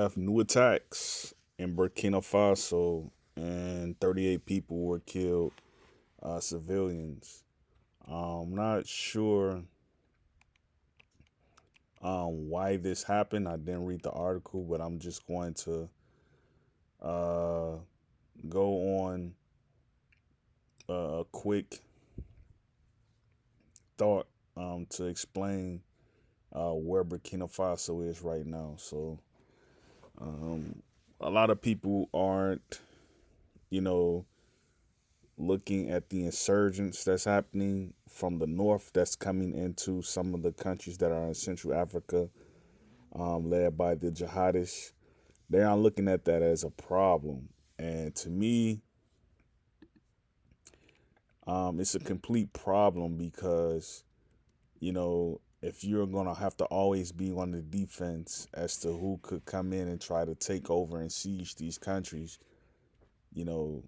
have new attacks in Burkina Faso, and 38 people were killed, civilians. I'm not sure why this happened. I didn't read the article, but I'm just going to uh, go on a quick thought to explain where Burkina Faso is right now. So, um, a lot of people aren't, you know, looking at the insurgents that's happening from the north that's coming into some of the countries that are in Central Africa, led by the jihadists. They aren't looking at that as a problem. And to me, it's a complete problem because, if you're going to have to always be on the defense as to who could come in and try to take over and siege these countries, you know,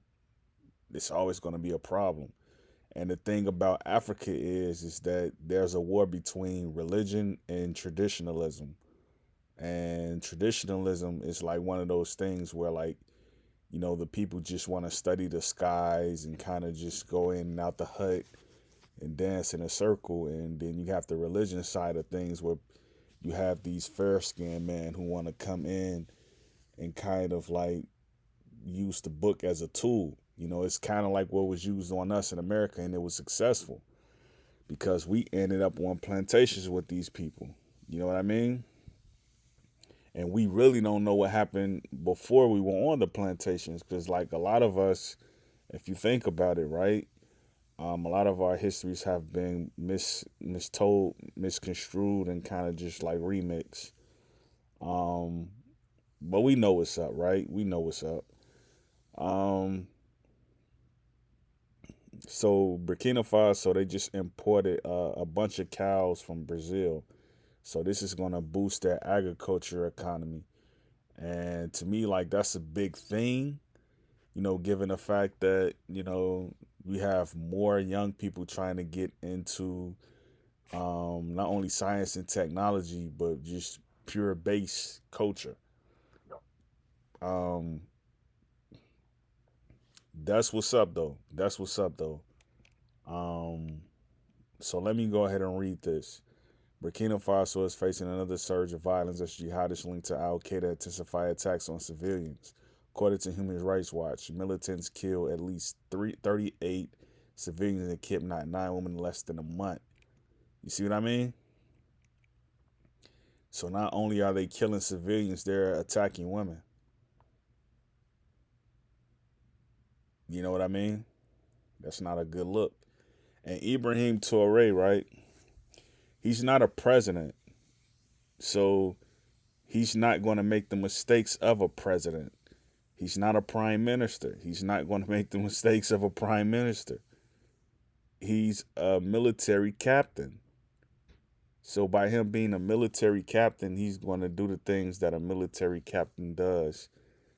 it's always going to be a problem. And the thing about Africa is that there's a war between religion and traditionalism. And traditionalism is like one of those things where, like, the people just want to study the skies and kind of just go in and out the hut and dance in a circle. And then you have the religion side of things where you have these fair skinned men who want to come in and kind of like use the book as a tool. It's kind of like what was used on us in America, and it was successful because we ended up on plantations with these people. You know what I mean? And we really don't know what happened before we were on the plantations because, like, a lot of us, if you think about it, right, a lot of our histories have been mistold, misconstrued, and kind of just like remixed. Um, but we know what's up, right? We know what's up. Um, so Burkina Faso, they just imported a bunch of cows from Brazil. So this is going to boost their agriculture economy. And to me, like, that's a big thing, given the fact that, we have more young people trying to get into not only science and technology, but just pure base culture. Um, that's what's up, though. That's what's up, though. Um, so let me go ahead and read this. Burkina Faso is facing another surge of violence as jihadists linked to Al Qaeda intensify attacks on civilians. According to Human Rights Watch, militants killed at least 38 civilians and kidnapped 9 women in less than a month. You see what I mean? So not only are they killing civilians, they're attacking women. You know what I mean? That's not a good look. And Ibrahim Traoré, right? He's not a president. So he's not going to make the mistakes of a president. He's not a prime minister. He's not going to make the mistakes of a prime minister. He's a military captain. So by him being a military captain, he's going to do the things that a military captain does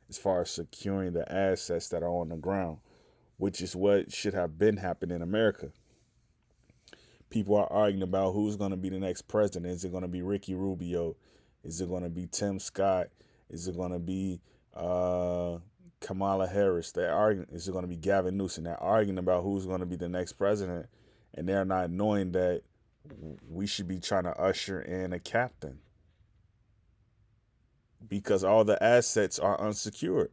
as far as securing the assets that are on the ground, which is what should have been happening in America. People are arguing about who's going to be the next president. Is it going to be Ricky Rubio? Is it going to be Tim Scott? Is it going to be Kamala Harris? They're arguing. Is it going to be Gavin Newsom? They're arguing about who's going to be the next president, and they're not knowing that we should be trying to usher in a captain because all the assets are unsecured.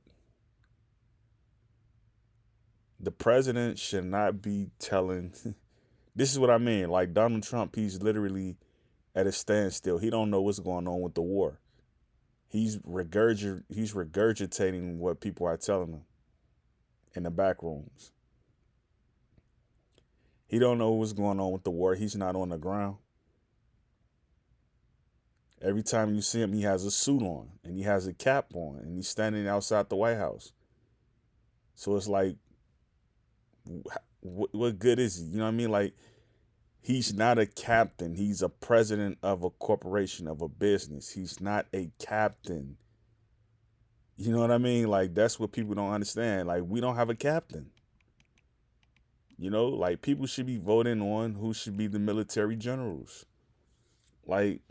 The president should not be telling. This is what I mean. Like Donald Trump, he's literally at a standstill. He don't know what's going on with the war. He's regurgitating what people are telling him in the back rooms. He don't know what's going on with the war. He's not on the ground. Every time you see him, he has a suit on and he has a cap on and he's standing outside the White House. So it's like, what good is he? You know what I mean? Like, he's not a captain. He's a president of a corporation, of a business. He's not a captain. You know what I mean? Like, that's what people don't understand. Like, we don't have a captain. Like, people should be voting on who should be the military generals. Like,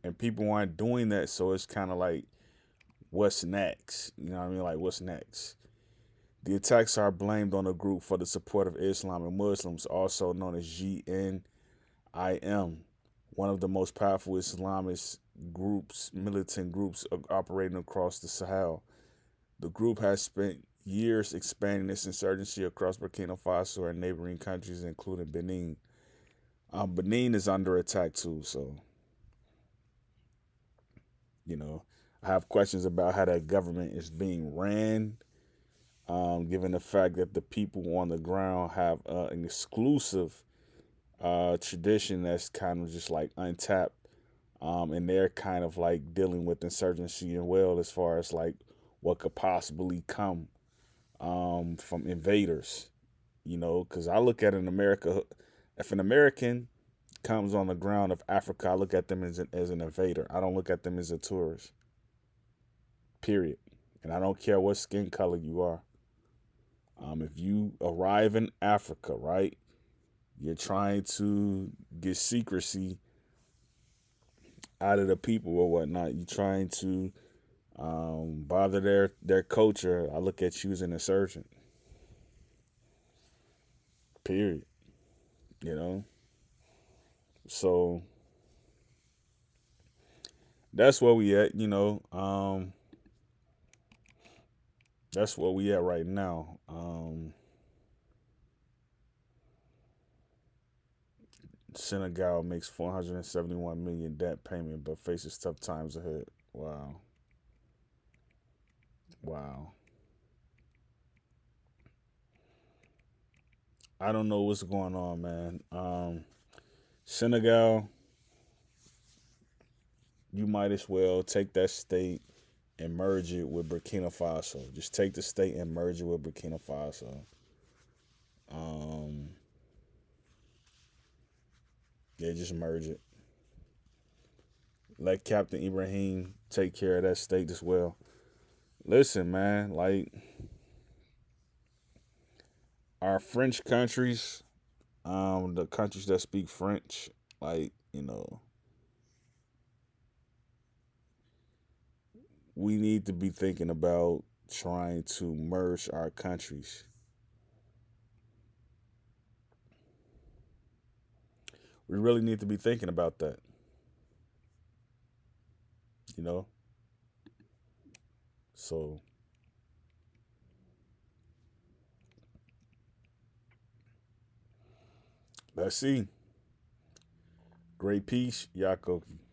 and people aren't doing that. So it's kind of like, what's next? You know what I mean? Like, what's next? The attacks are blamed on a group for the support of Islam and Muslims, also known as GNIM, one of the most powerful Islamist groups, militant groups operating across the Sahel. The group has spent years expanding its insurgency across Burkina Faso and neighboring countries, including Benin. Benin is under attack too, so you know, I have questions about how that government is being ran, given the fact that the people on the ground have an exclusive tradition that's kind of just like untapped, and they're kind of like dealing with insurgency and well as far as like what could possibly come from invaders. You know, because I look at an America, if an American comes on the ground of Africa, I look at them as an invader. I don't look at them as a tourist. Period. And I don't care what skin color you are. If you arrive in Africa, right, you're trying to get secrecy out of the people or whatnot. You're trying to bother their culture. I look at you as an insurgent. Period. You know. So that's where we at. You know. That's where we at right now. Senegal makes 471 million debt payment, but faces tough times ahead. Wow, wow. I don't know what's going on, man. Senegal, you might as well take that state and merge it with Burkina Faso. Just take the state and merge it with Burkina Faso. Um, yeah, just merge it. Let Captain Ibrahim take care of that state as well. Listen, man, like our French countries, the countries that speak French, like, we need to be thinking about trying to merge our countries. We really need to be thinking about that, you know? So let's see. Great peace, Yakoki.